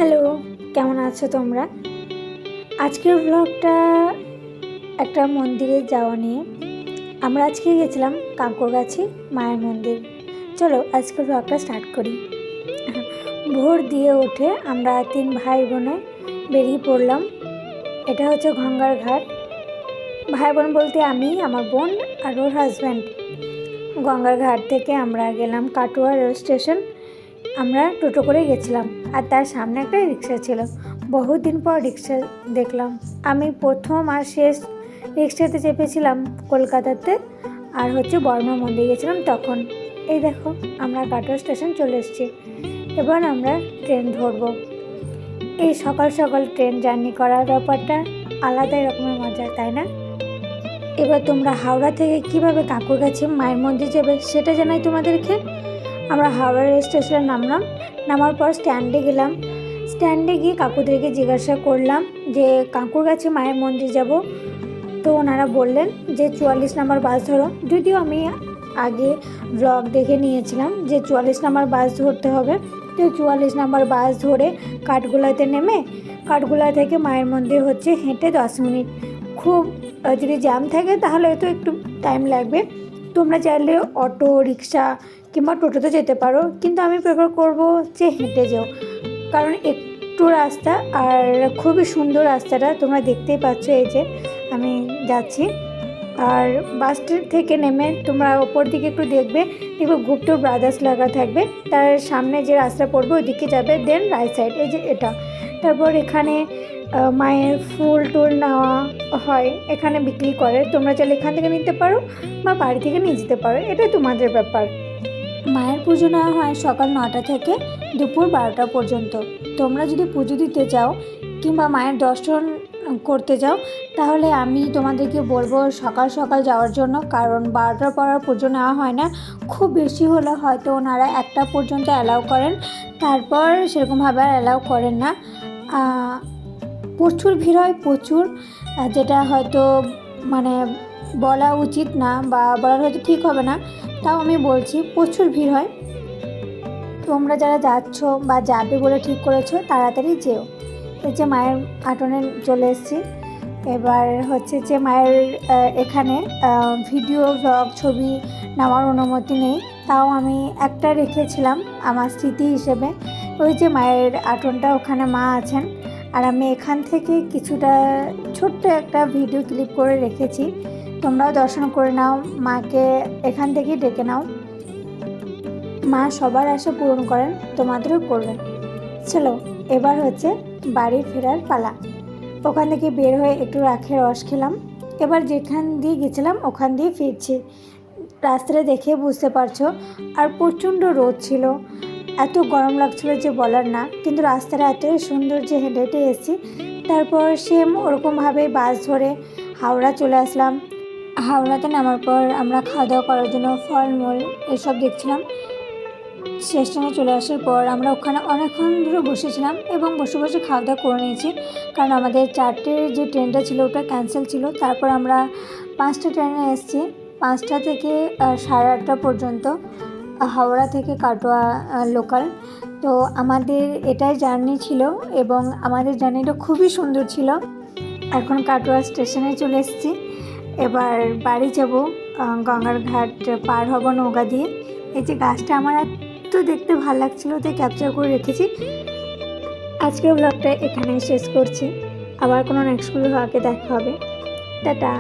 Hello, কেমন আছো তোমরা? আজকের ব্লগটা একটা মন্দিরে যাওয়া নিয়ে। আমরা আজকে গেছিলাম কাঁকড়গাছি মায়ের মন্দির। চলো আজকের ব্লগটা স্টার্ট করি। ভোর দিয়ে উঠে আমরা 3 ভাই বোনে বেরিয়ে পড়লাম। এটা হচ্ছে গঙ্গার ঘাট। ভাই বোন বলতে আমি, আমার বোন আর ওর হাজব্যান্ড। গঙ্গার ঘাট থেকে আমরা গেলাম কাটোয়া রেল স্টেশন। আমরা টোটো করে গেছিলাম আর তার সামনে একটা রিক্সা ছিল। বহুদিন পর রিক্সা দেখলাম। আমি প্রথম আর শেষ রিক্সাতে চেপেছিলাম কলকাতাতে, আর বর্মা মন্দির গেছিলাম তখন। এই দেখো আমরা কাটোয়া স্টেশন চলে এসেছি। এবার আমরা ট্রেন ধরবো। এই সকাল সকাল ট্রেন জার্নি করার ব্যাপারটা আলাদাই রকমের মজা, তাই না? এবার তোমরা হাওড়া থেকে কিভাবে কাঁকড়গাছি মায়ের মন্দির যাবে সেটা জানাই তোমাদেরকে। আমরা হাওড়া রেল স্টেশনে নামার পর স্ট্যান্ডে গেলাম। স্ট্যান্ডে গিয়ে কাকুদেরকে জিজ্ঞাসা করলাম যে কাঁকড়গাছি মায়ের মন্দির যাব। তো ওনারা বললেন যে 44 নম্বর বাস ধরো। যদিও আমি আগে ব্লগ দেখে নিয়েছিলাম যে 44 নম্বর বাস ধরতে হবে। তো 44 নম্বর বাস ধরে কাঠগোলাতে নেমে কাঠগোলা থেকে মায়ের মন্দির হেঁটে 10 মিনিট। খুব যদি জ্যাম থাকে তাহলে তো একটু টাইম লাগবে। তোমরা চাইলে অটো, রিক্সা কিংবা টোটোতে যেতে পারো, কিন্তু আমি প্রেফার করবো যে হেঁটে যাও, কারণ একটু রাস্তা আর খুবই সুন্দর রাস্তাটা তোমরা দেখতেই পাচ্ছ। এই যে আমি যাচ্ছি, আর বাসটির থেকে নেমে তোমরা ওপর দিকে একটু দেখবে গুপ্ত ব্রাদার্স লেখা থাকবে। তার সামনে যে রাস্তা পড়বে ওইদিকে যাবে, দেন রাইট সাইড, এই যে এটা। তারপর এখানে মায়ের ফুল টুল নেওয়া হয়, এখানে বিক্রি করে। তোমরা চাইলে এখান থেকে নিতে পারো বা বাড়ি থেকে নিয়ে যেতে পারো, এটা তোমাদের ব্যাপার। মায়ের পুজো নেওয়া হয় সকাল 9টা থেকে দুপুর 12টা পর্যন্ত। তোমরা যদি পুজো দিতে যাও কিংবা মায়ের দর্শন করতে যাও তাহলে আমি তোমাদেরকে বলবো সকাল সকাল যাওয়ার জন্য, কারণ 12টার পর আর পুজো নেওয়া হয় না। খুব বেশি হলে হয়তো ওনারা 1টা পর্যন্ত অ্যালাউ করেন, তারপর সেরকমভাবে আর অ্যালাউ করেন না। প্রচুর ভিড় হয়, প্রচুর, যেটা হয়তো মানে বলা উচিত না বা বলার হয়তো ঠিক হবে না, তাও আমি বলছি প্রচুর ভিড় হয়। তোমরা যারা যাচ্ছ বা যাবে বলে ঠিক করেছো তাড়াতাড়ি যেও। এই যে মায়ের আটনে চলে এসেছি। এবার যে মায়ের এখানে ভিডিও ব্লগ ছবি নেওয়ার অনুমতি নেই, তাও আমি একটা রেখেছিলাম আমার স্মৃতি হিসেবে। ওই যে মায়ের আটনটা, ওখানে মা আছেন, আর আমি এখান থেকে কিছুটা ছোট্ট একটা ভিডিও ক্লিপ করে রেখেছি। তোমরাও দর্শন করে নাও, মাকে এখান থেকেই ডেকে নাও। মা সবার আশা পূরণ করেন, তোমাদেরও করবেন। চলো এবার বাড়ি ফেরার পালা। ওখান থেকে বের হয়ে একটু আখের রস খেলাম। এবার যেখান দিয়ে গেছিলাম ওখান দিয়ে ফিরছি। রাস্তাটা দেখে বুঝতে পারছো, আর প্রচণ্ড রোদ ছিল, এত গরম লাগছিল যে বলার না। কিন্তু রাস্তাটা এতই সুন্দর যে হেঁটে হেঁটে এসেছি। তারপর সেম ওরকমভাবে বাস ধরে হাওড়া চলে আসলাম। হাওড়াতে নামার পর আমরা খাওয়া দাওয়া করার জন্য ফলমূল এসব দেখছিলাম। স্টেশনে চলে আসার পর আমরা ওখানে অনেকক্ষণ ধরে বসেছিলাম এবং বসে বসে খাওয়া দাওয়া করে নিয়েছি, কারণ আমাদের 4টের যে ট্রেনটা ছিল ওটা ক্যান্সেল ছিল। তারপর আমরা 5টা ট্রেনে এসেছি, 5টা থেকে 8:30 পর্যন্ত হাওড়া থেকে কাটোয়া লোকাল। তো আমাদের এটাই জার্নি ছিল এবং আমাদের জার্নিটা খুবই সুন্দর ছিল। এখন কাটোয়া স্টেশনে চলে এসেছি। এবার বাড়ি যাব, গঙ্গার ঘাট পার হব নৌকা দিয়ে। এই যে গাছটা আমার তো দেখতে ভালো লাগছিলো, তাই ক্যাপচার করে রেখেছি। আজকের ব্লগটা এখানেই শেষ করছি। আবার কোনো নেক্সট ব্লগে দেখা হবে। টাটা।